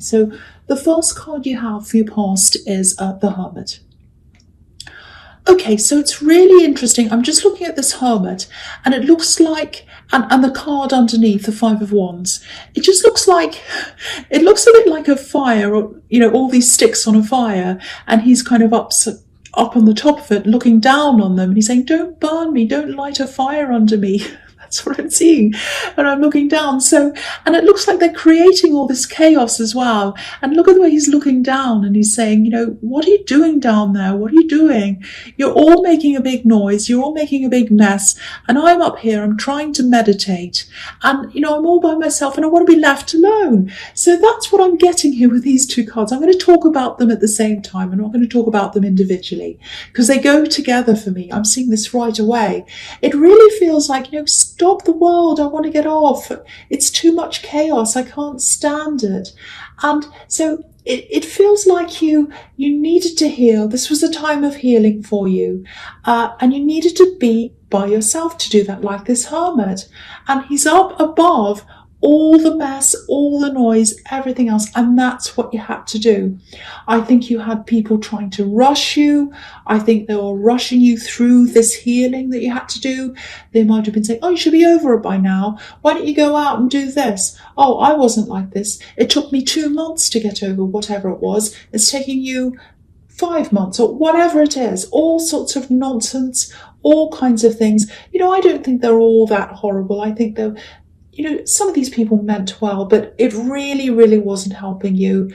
So the first card you have for your past is the Hermit. Okay, so it's really interesting. I'm just looking at this Hermit, and it looks like, and the card underneath, the Five of Wands, it just looks like, it looks a bit like a fire, or, all these sticks on a fire, and he's kind of up on the top of it, looking down on them, and he's saying, don't burn me, don't light a fire under me. That's what I'm seeing. And I'm looking down. And it looks like they're creating all this chaos as well. And look at the way he's looking down, and he's saying, what are you doing down there? What are you doing? You're all making a big noise. You're all making a big mess. And I'm up here, I'm trying to meditate. And, I'm all by myself, and I want to be left alone. So that's what I'm getting here with these two cards. I'm going to talk about them at the same time. I'm not going to talk about them individually, because they go together for me. I'm seeing this right away. It really feels like, stop the world, I want to get off. It's too much chaos, I can't stand it. And so it feels like you needed to heal. This was a time of healing for you. And you needed to be by yourself to do that, like this Hermit. And he's up above all the mess, all the noise, everything else. And that's what you had to do. I think you had people trying to rush you. I think they were rushing you through this healing that you had to do. They might have been saying, you should be over it by now. Why don't you go out and do this? Oh, I wasn't like this. It took me 2 months to get over whatever it was. It's taking you 5 months, or whatever it is. All sorts of nonsense, all kinds of things. I don't think they're all that horrible. I think they're, some of these people meant well, but it really, really wasn't helping you.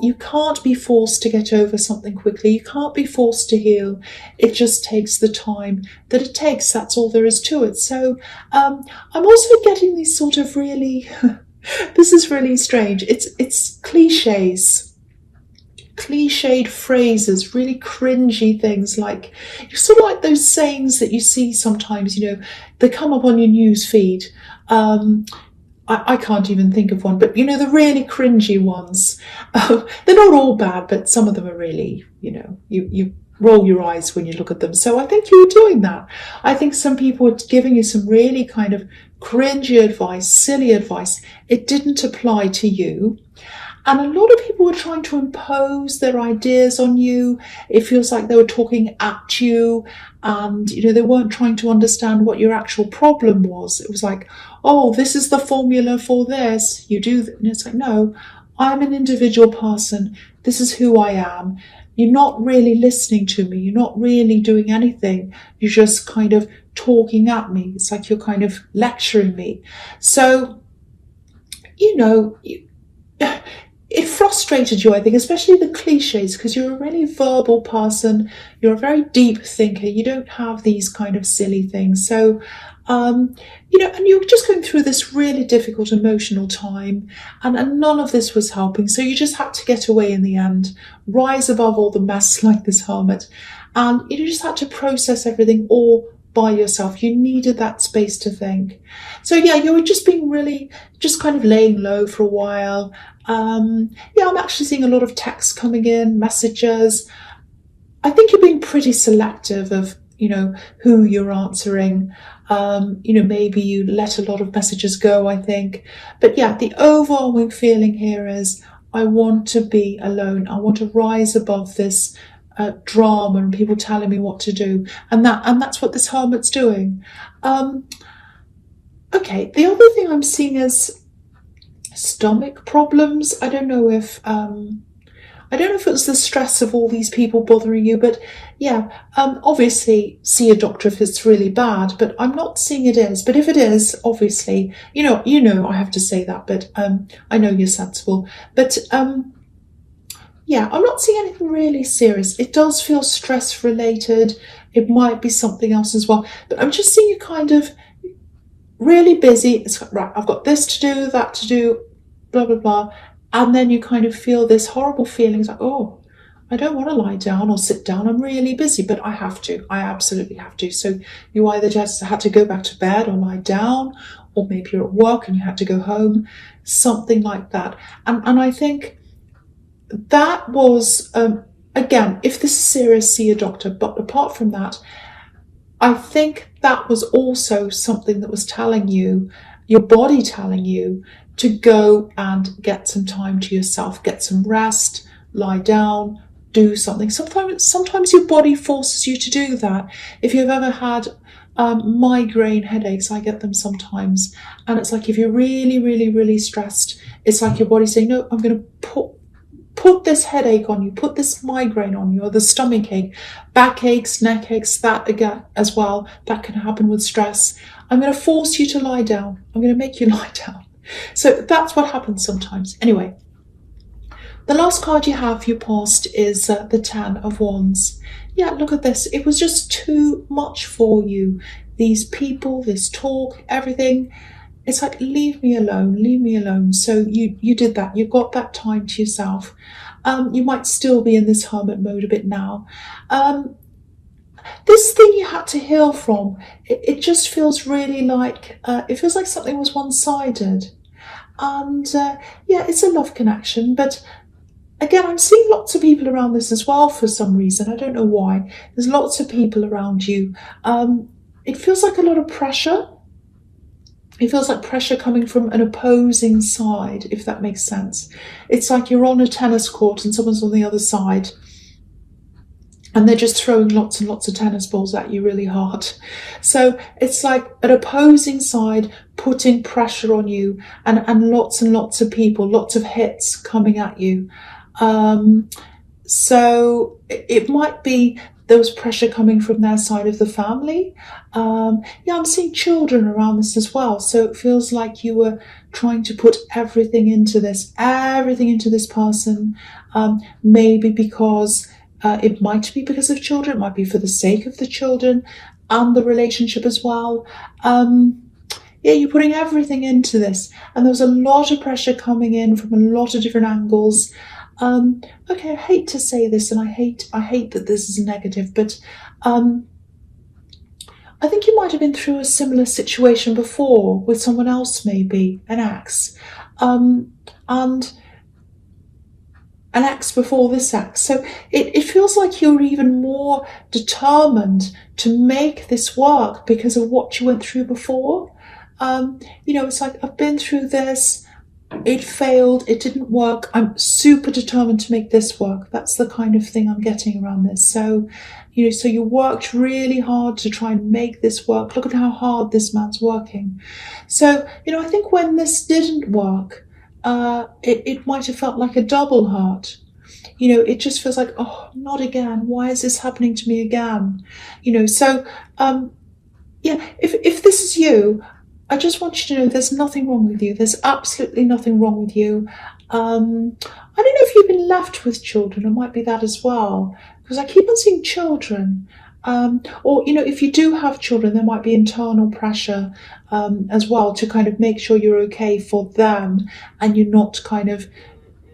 You can't be forced to get over something quickly. You can't be forced to heal. It just takes the time that it takes. That's all there is to it. So I'm also getting these sort of really, this is really strange. It's cliches. Cliched phrases, really cringy things, like sort of like those sayings that you see sometimes, they come up on your news feed. I can't even think of one, but the really cringy ones. They're not all bad, but some of them are really, you roll your eyes when you look at them. So I think you were doing that. I think some people were giving you some really kind of cringy advice, silly advice. It didn't apply to you. And a lot of people were trying to impose their ideas on you. It feels like they were talking at you, and, they weren't trying to understand what your actual problem was. It was like, oh, this is the formula for this. You do that. And it's like, no, I'm an individual person. This is who I am. You're not really listening to me. You're not really doing anything. You're just kind of talking at me. It's like you're kind of lecturing me. So, it frustrated you, I think, especially the cliches, because you're a really verbal person. You're a very deep thinker. You don't have these kind of silly things. So, and you're just going through this really difficult emotional time, and none of this was helping. So you just had to get away in the end, rise above all the mess like this Hermit. And you just had to process everything all by yourself. You needed that space to think. So yeah, you were just being really, just kind of laying low for a while. I'm actually seeing a lot of texts coming in, messages. I think you're being pretty selective of, who you're answering. Maybe you let a lot of messages go, I think. But yeah, the overwhelming feeling here is, I want to be alone. I want to rise above this drama and people telling me what to do. And that's what this Hermit's doing. Okay, the other thing I'm seeing is stomach problems. I don't know if it's the stress of all these people bothering you, but yeah, obviously see a doctor if it's really bad, but I'm not seeing it is. But if it is, obviously, I have to say that, but I know you're sensible. But yeah, I'm not seeing anything really serious. It does feel stress related. It might be something else as well, but I'm just seeing you kind of really busy. It's like, right, I've got this to do, that to do, blah, blah, blah. And then you kind of feel this horrible feeling. It's like, oh, I don't want to lie down or sit down. I'm really busy, but I have to. I absolutely have to. So you either just had to go back to bed or lie down, or maybe you're at work and you had to go home, something like that. And I think that was, again, if this is serious, see a doctor. But apart from that, I think that was also something that was telling you, your body telling you to go and get some time to yourself, get some rest, lie down, do something. Sometimes your body forces you to do that. If you've ever had migraine headaches, I get them sometimes, and it's like if you're really, really, really stressed, it's like your body's saying, no, I'm going to put this headache on you, put this migraine on you, or the stomach ache, back aches, neck aches, that again as well. That can happen with stress. I'm going to force you to lie down. I'm going to make you lie down. So that's what happens sometimes. Anyway, the last card you have for your past is the Ten of Wands. Yeah, look at this. It was just too much for you. These people, this talk, everything. It's like, leave me alone, leave me alone. So you did that. You got that time to yourself. You might still be in this hermit mode a bit now. This thing you had to heal from, it just feels really like, it feels like something was one-sided. And yeah, it's a love connection. But again, I'm seeing lots of people around this as well for some reason. I don't know why. There's lots of people around you. It feels like a lot of pressure. It feels like pressure coming from an opposing side, if that makes sense. It's like you're on a tennis court and someone's on the other side, and they're just throwing lots and lots of tennis balls at you really hard. So it's like an opposing side putting pressure on you, and lots of people, lots of hits coming at you. So it might be there was pressure coming from their side of the family. Yeah, I'm seeing children around this as well. So it feels like you were trying to put everything into this person, maybe because it might be because of children, it might be for the sake of the children and the relationship as well. Yeah, you're putting everything into this, and there was a lot of pressure coming in from a lot of different angles. Okay, I hate to say this, and I hate that this is negative, but I think you might have been through a similar situation before with someone else, maybe an ex, and an ex before this ex. So it feels like you're even more determined to make this work because of what you went through before. You know, it's like, I've been through this, it failed, it didn't work, I'm super determined to make this work. That's the kind of thing I'm getting around this. So, you know, so you worked really hard to try and make this work. Look at how hard this man's working. So, you know, I think when this didn't work, it might have felt like a double hurt. You know, it just feels like, oh, not again. Why is this happening to me again? You know, so, yeah, if this is you, I just want you to know there's nothing wrong with you. There's absolutely nothing wrong with you. I don't know if you've been left with children. It might be that as well, because I keep on seeing children. Or, you know, if you do have children, there might be internal pressure as well to kind of make sure you're okay for them and you're not kind of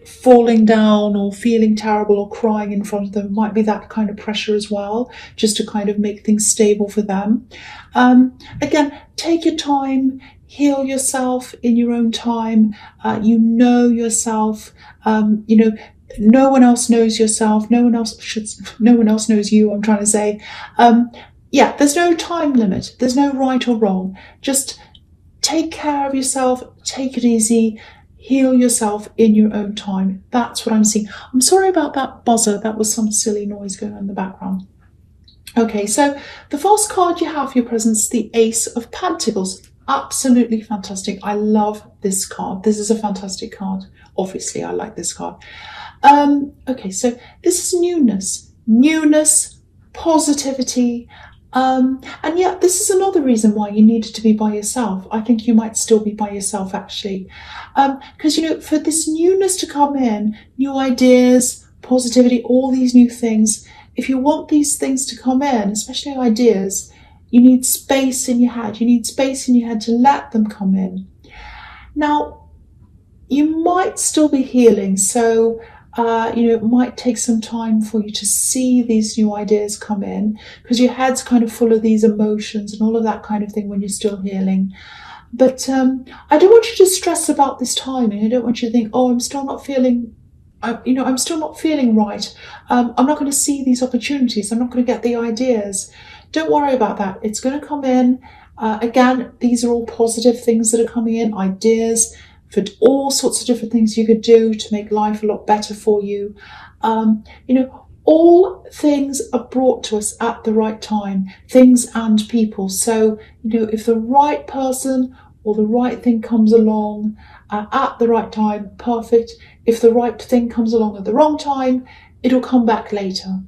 falling down or feeling terrible or crying in front of them. It might be that kind of pressure as well, just to kind of make things stable for them. Again, take your time, heal yourself in your own time. You know yourself. You know, no one else knows yourself. No one else knows you, I'm trying to say. Yeah, there's no time limit. There's no right or wrong. Just take care of yourself. Take it easy. Heal yourself in your own time. That's what I'm seeing. I'm sorry about that buzzer. That was some silly noise going on in the background. Okay, so the first card you have for your presence, the Ace of Pentacles. Absolutely fantastic. I love this card. This is a fantastic card. Obviously, I like this card. Okay, so this is newness, positivity. And yet this is another reason why you needed to be by yourself. I think you might still be by yourself, actually. Because, you know, for this newness to come in, new ideas, positivity, all these new things, if you want these things to come in, especially ideas, you need space in your head. You need space in your head to let them come in. Now, you might still be healing, so you know, it might take some time for you to see these new ideas come in, because your head's kind of full of these emotions and all of that kind of thing when you're still healing. But I don't want you to stress about this timing. I don't want you to think, oh, I'm still not feeling, you know, I'm still not feeling right. I'm not going to see these opportunities. I'm not going to get the ideas. Don't worry about that. It's going to come in. Again, these are all positive things that are coming in, ideas, for all sorts of different things you could do to make life a lot better for you. All things are brought to us at the right time, things and people. So, if the right person or the right thing comes along at the right time, perfect. If the right thing comes along at the wrong time, it'll come back later.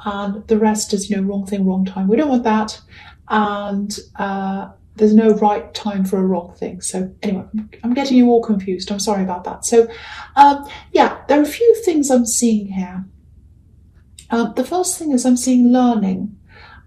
And the rest is, wrong thing, wrong time. We don't want that. And there's no right time for a wrong thing. So anyway, I'm getting you all confused. I'm sorry about that. So there are a few things I'm seeing here. The first thing is I'm seeing learning.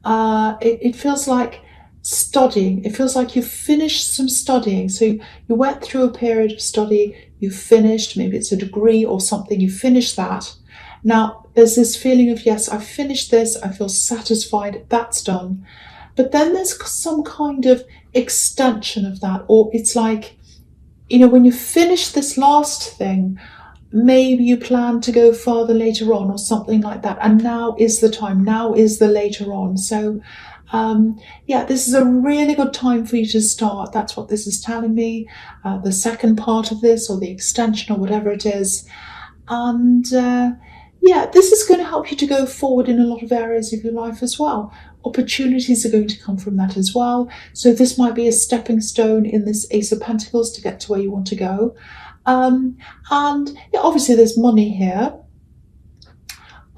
It feels like studying. It feels like you've finished some studying. So you went through a period of study, you finished, maybe it's a degree or something, you finished that. Now there's this feeling of, yes, I've finished this, I feel satisfied, that's done. But then there's some kind of extension of that, or it's like, when you finish this last thing, maybe you plan to go further later on or something like that. And now is the time, now is the later on. So this is a really good time for you to start. That's what this is telling me. The second part of this, or the extension, or whatever it is. And this is going to help you to go forward in a lot of areas of your life as well. Opportunities are going to come from that as well. So this might be a stepping stone in this Ace of Pentacles to get to where you want to go. Obviously there's money here.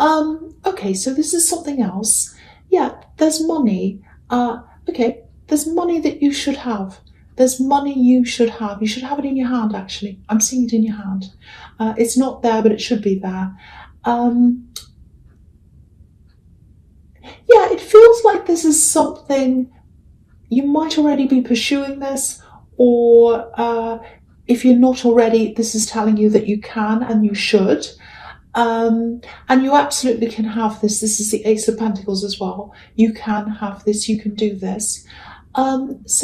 Okay, so this is something else. Yeah, there's money. There's money that you should have. There's money you should have. You should have it in your hand, actually. I'm seeing it in your hand. It's not there, but it should be there. It feels like this is something you might already be pursuing this, or if you're not already, this is telling you that you can and you should. And you absolutely can have this. This is the Ace of Pentacles as well. You can have this, you can do this. It's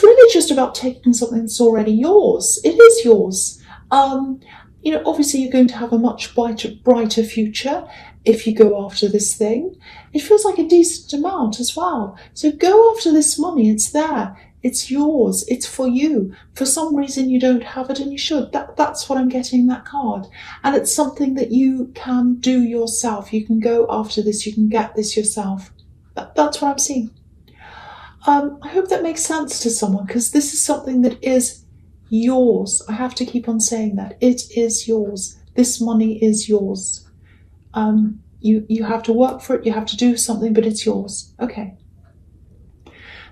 really just about taking something that's already yours. It is yours. Obviously you're going to have a much brighter future if you go after this thing. It feels like a decent amount as well. So go after this money. It's there. It's yours. It's for you. For some reason you don't have it and you should. That's what I'm getting, that card. And it's something that you can do yourself. You can go after this. You can get this yourself. That's what I'm seeing. I hope that makes sense to someone, because this is something that is yours. I have to keep on saying that. It is yours. This money is yours. You have to work for it. You have to do something, but it's yours. Okay.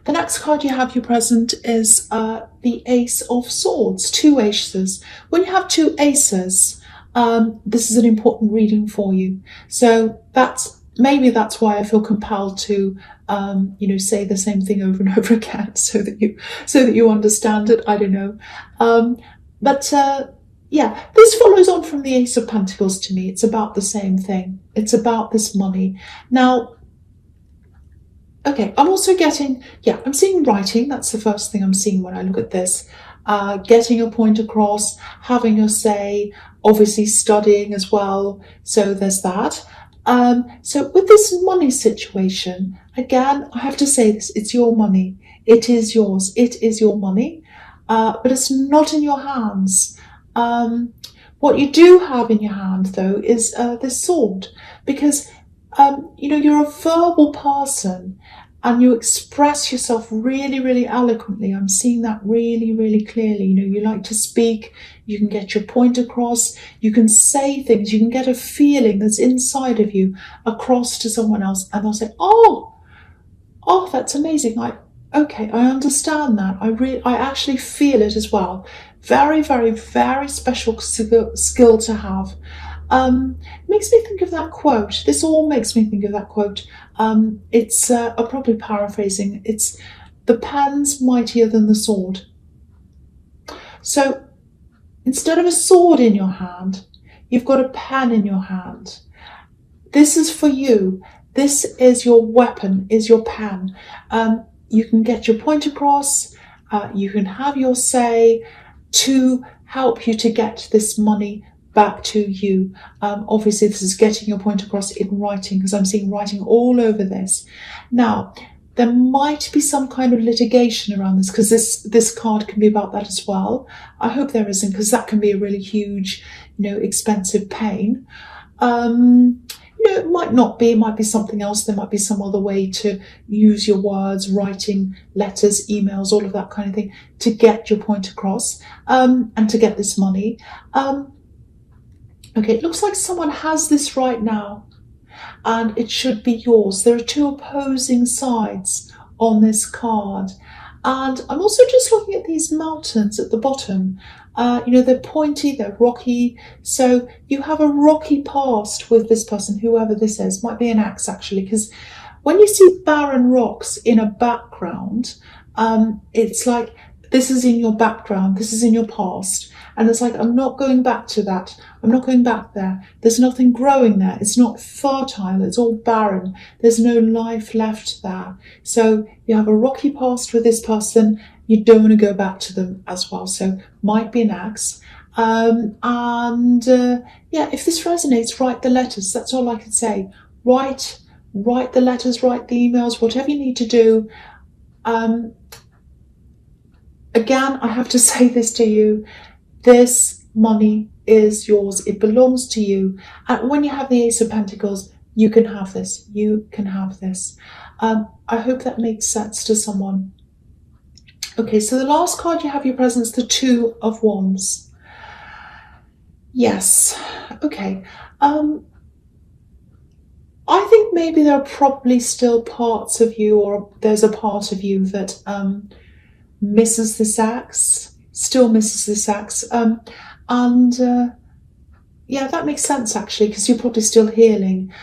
The next card you have, your present, is the Ace of Swords, 2 aces. When you have 2 aces, this is an important reading for you. So maybe that's why I feel compelled to, say the same thing over and over again, so that you understand it. I don't know. This follows on from the Ace of Pentacles to me. It's about the same thing. It's about this money. Now, okay, I'm also getting, I'm seeing writing. That's the first thing I'm seeing when I look at this. Getting a point across, having your say, obviously studying as well. So there's that. So with this money situation, again, I have to say this, it's your money. It is yours. It is your money, but it's not in your hands. What you do have in your hand, though, is this sword, because you're a verbal person and you express yourself really, really eloquently. I'm seeing that really, really clearly. You like to speak, you can get your point across, you can say things, you can get a feeling that's inside of you across to someone else, and they'll say, oh, that's amazing. I understand that. I actually feel it as well. Very, very, very special skill to have. Makes me think of that quote. This all makes me think of that quote. I'm probably paraphrasing. It's the pen's mightier than the sword. So instead of a sword in your hand, you've got a pen in your hand. This is for you. This is your weapon, is your pen. You can get your point across. You can have your say to help you to get this money back to you. Obviously, this is getting your point across in writing, because I'm seeing writing all over this. Now, there might be some kind of litigation around this, because this card can be about that as well. I hope there isn't, because that can be a really huge, expensive pain. It might not be, it might be something else. There might be some other way to use your words, writing letters, emails, all of that kind of thing, to get your point across, and to get this money. Okay, it looks like someone has this right now, and it should be yours. There are two opposing sides on this card. And I'm also just looking at these mountains at the bottom. They're pointy, they're rocky. So you have a rocky past with this person, whoever this is. Might be an axe, actually, because when you see barren rocks in a background, it's like this is in your background, this is in your past. And it's like, I'm not going back to that. I'm not going back there. There's nothing growing there. It's not fertile. It's all barren. There's no life left there. So you have a rocky past with this person. You don't want to go back to them as well. So might be an axe. If this resonates, write the letters. That's all I can say. Write the letters, write the emails, whatever you need to do. Again, I have to say this to you. This money is yours. It belongs to you. And when you have the Ace of Pentacles, you can have this. You can have this. I hope that makes sense to someone. Okay, so the last card you have your presence, the Two of Wands. Yes. Okay. I think maybe there are probably still parts of you, or there's a part of you that misses this axe. Still misses this axe. That makes sense, actually, because you're probably still healing.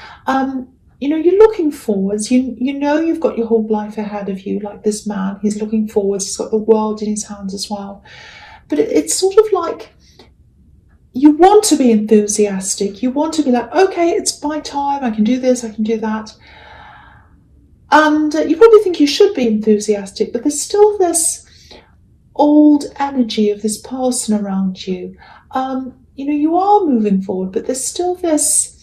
You're looking forwards. You've got your whole life ahead of you, like this man. He's looking forwards. He's got the world in his hands as well. But it's sort of like you want to be enthusiastic. You want to be like, okay, it's my time. I can do this. I can do that. And you probably think you should be enthusiastic, but there's still this old energy of this person around you. You are moving forward, but there's still this,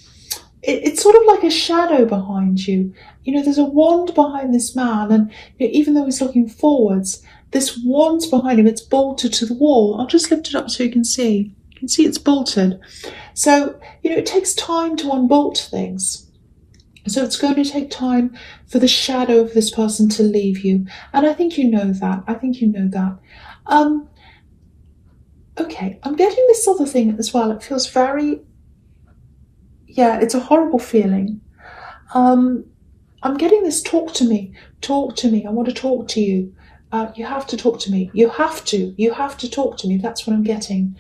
it's sort of like a shadow behind you. There's a wand behind this man, and even though he's looking forwards, this wand's behind him. It's bolted to the wall. I'll just lift it up so you can see. You can see it's bolted. So, it takes time to unbolt things. So it's going to take time for the shadow of this person to leave you. And I think you know that. Okay, I'm getting this other thing as well. It feels very, it's a horrible feeling. I'm getting this, talk to me. I want to talk to you. You have to talk to me. You have to talk to me. That's what I'm getting.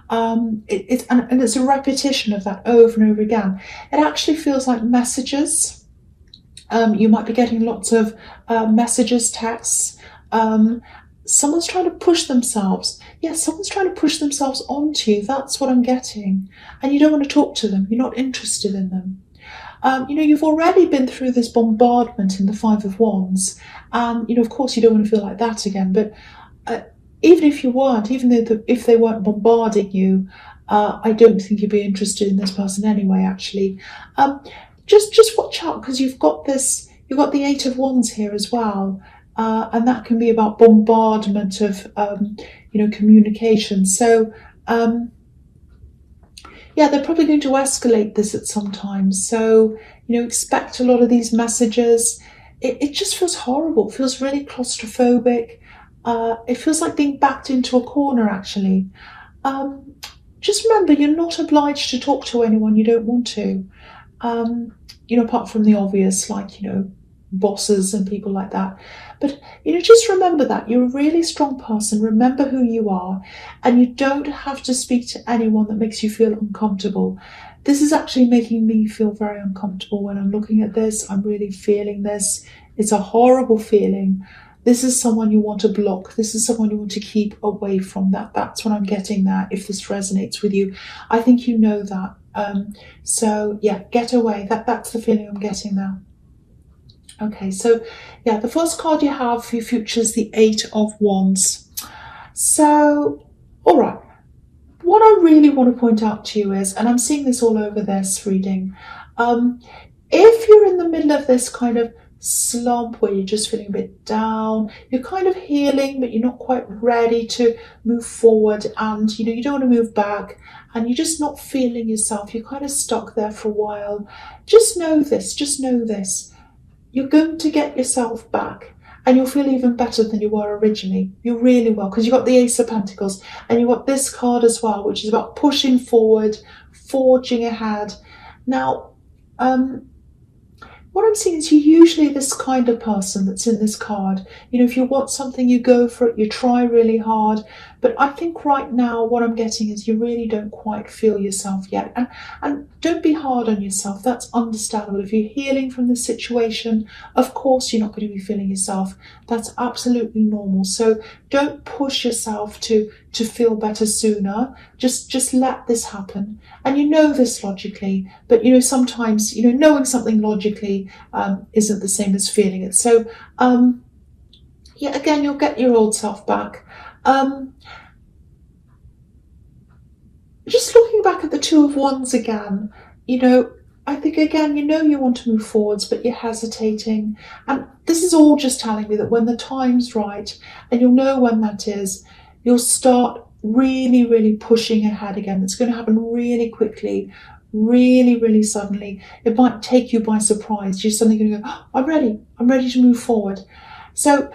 And it's a repetition of that over and over again. It actually feels like messages. You might be getting lots of messages, texts. Someone's trying to push themselves. Yes, someone's trying to push themselves onto you. That's what I'm getting. And you don't want to talk to them. You're not interested in them. You've already been through this bombardment in the Five of Wands. And, of course, you don't want to feel like that again. But even if you weren't, if they weren't bombarding you, I don't think you'd be interested in this person anyway, actually. Just watch out, because you've got the Eight of Wands here as well. And that can be about bombardment of, communication. So, they're probably going to escalate this at some time. So, expect a lot of these messages. It just feels horrible. It feels really claustrophobic. It feels like being backed into a corner, actually. Just remember, you're not obliged to talk to anyone you don't want to. Apart from the obvious, like, bosses and people like that. But, just remember that you're a really strong person. Remember who you are, and you don't have to speak to anyone that makes you feel uncomfortable. This is actually making me feel very uncomfortable when I'm looking at this. I'm really feeling this. It's a horrible feeling. This is someone you want to block. This is someone you want to keep away from. That's what I'm getting there, if this resonates with you. I think you know that. Get away. That's the feeling I'm getting there. Okay, so the first card you have for your future is the Eight of Wands. So, all right. What I really want to point out to you is, and I'm seeing this all over this reading, if you're in the middle of this kind of slump where you're just feeling a bit down. You're kind of healing, but you're not quite ready to move forward, and you don't want to move back, and you're just not feeling yourself. You're kind of stuck there for a while. Just know this. You're going to get yourself back, and you'll feel even better than you were originally. You really will, because you've got the Ace of Pentacles, and you've got this card as well, which is about pushing forward, forging ahead. Now, what I'm seeing is you're usually this kind of person that's in this card. If you want something, you go for it, you try really hard. But I think right now what I'm getting is you really don't quite feel yourself yet. And don't be hard on yourself. That's understandable. If you're healing from the situation, of course you're not going to be feeling yourself. That's absolutely normal. So don't push yourself to feel better sooner. Just let this happen. And you know this logically, but sometimes knowing something logically isn't the same as feeling it. So again, you'll get your old self back. Just looking back at the Two of Wands again, I think again, you want to move forwards, but you're hesitating. And this is all just telling me that when the time's right, and you'll know when that is, you'll start really, really pushing ahead again. It's going to happen really quickly, really, really suddenly. It might take you by surprise. You're suddenly going to go, oh, I'm ready to move forward. So,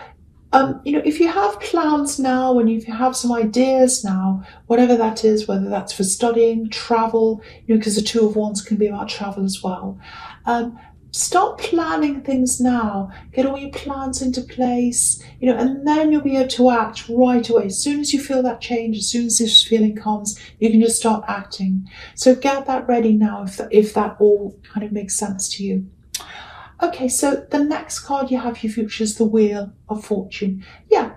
if you have plans now, and if you have some ideas now, whatever that is, whether that's for studying, travel, because the Two of Wands can be about travel as well. Start planning things now. Get all your plans into place, and then you'll be able to act right away. As soon as you feel that change, as soon as this feeling comes, you can just start acting. So get that ready now, if that all kind of makes sense to you. Okay, so the next card you have, your future, is the Wheel of Fortune. Yeah,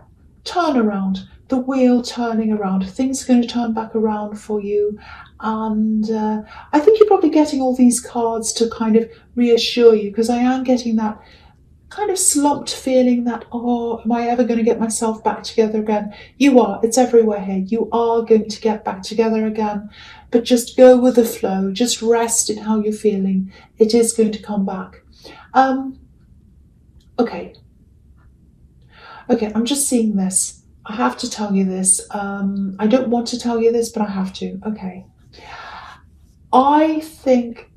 turn around. The wheel turning around. Things are going to turn back around for you. And I think you're probably getting all these cards to kind of reassure you, because I am getting that kind of slumped feeling that, oh, am I ever going to get myself back together again? You are. It's everywhere here. You are going to get back together again. But just go with the flow. Just rest in how you're feeling. It is going to come back. Okay, I'm just seeing this. I have to tell you this. I don't want to tell you this, but I have to. Okay. I think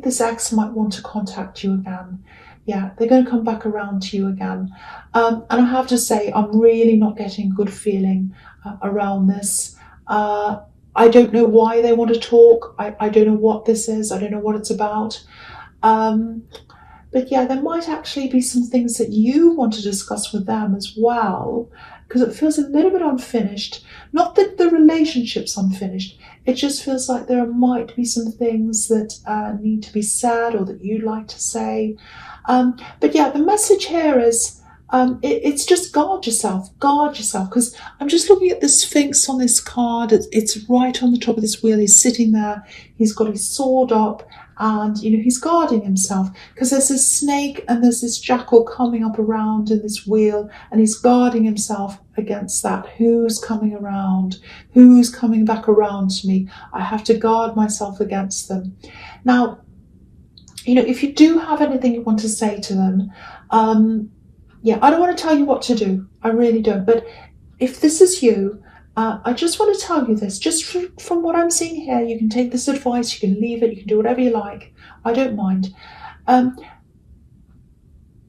this ex might want to contact you again. Yeah, they're going to come back around to you again. And I have to say, I'm really not getting a good feeling around this. I don't know why they want to talk. I don't know what this is. I don't know what it's about. But yeah, there might actually be some things that you want to discuss with them as well, because it feels a little bit unfinished. Not that the relationship's unfinished, it just feels like there might be some things that need to be said, or that you'd like to say. But yeah, the message here is, it's just guard yourself, because I'm just looking at the Sphinx on this card. It's right on the top of this wheel. He's sitting there, he's got his sword up, and he's guarding himself, because there's this snake and there's this jackal coming up around in this wheel, and he's guarding himself against that. Who's coming around? Who's coming back around to me? I have to guard myself against them. Now, if you do have anything you want to say to them, yeah, I don't want to tell you what to do. I really don't. But if this is you, I just want to tell you this. Just from what I'm seeing here, you can take this advice, you can leave it, you can do whatever you like. I don't mind.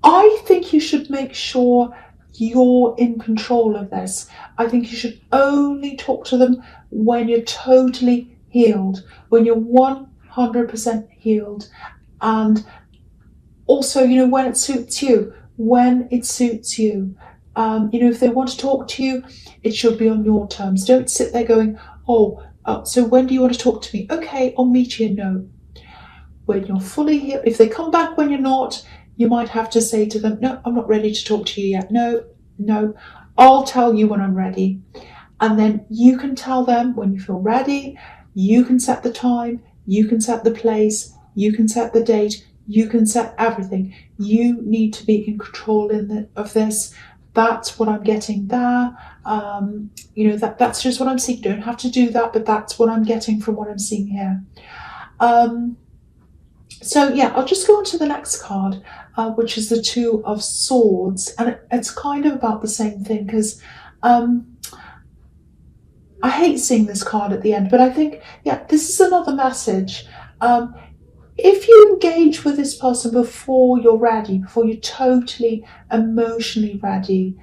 I think you should make sure you're in control of this. I think you should only talk to them when you're totally healed, when you're 100% healed. And also, when it suits you. If they want to talk to you, it should be on your terms. Don't sit there going, so when do you want to talk to me? Okay, I'll meet you. No. When you're fully healed, if they come back when you're not, you might have to say to them, no, I'm not ready to talk to you yet. No, I'll tell you when I'm ready. And then you can tell them when you feel ready. You can set the time, you can set the place, you can set the date, you can set everything. You need to be in control of this. That's what I'm getting there. That's just what I'm seeing. You don't have to do that, but that's what I'm getting from what I'm seeing here. So yeah, I'll just go on to the next card. which is the Two of Swords. And it's kind of about the same thing, because I hate seeing this card at the end, but I think, yeah, this is another message. If you engage with this person before you're ready, before you're totally emotionally ready,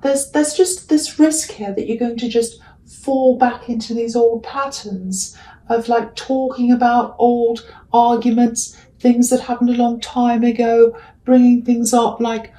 there's just this risk here that you're going to just fall back into these old patterns of like talking about old arguments, things that happened a long time ago, bringing things up like,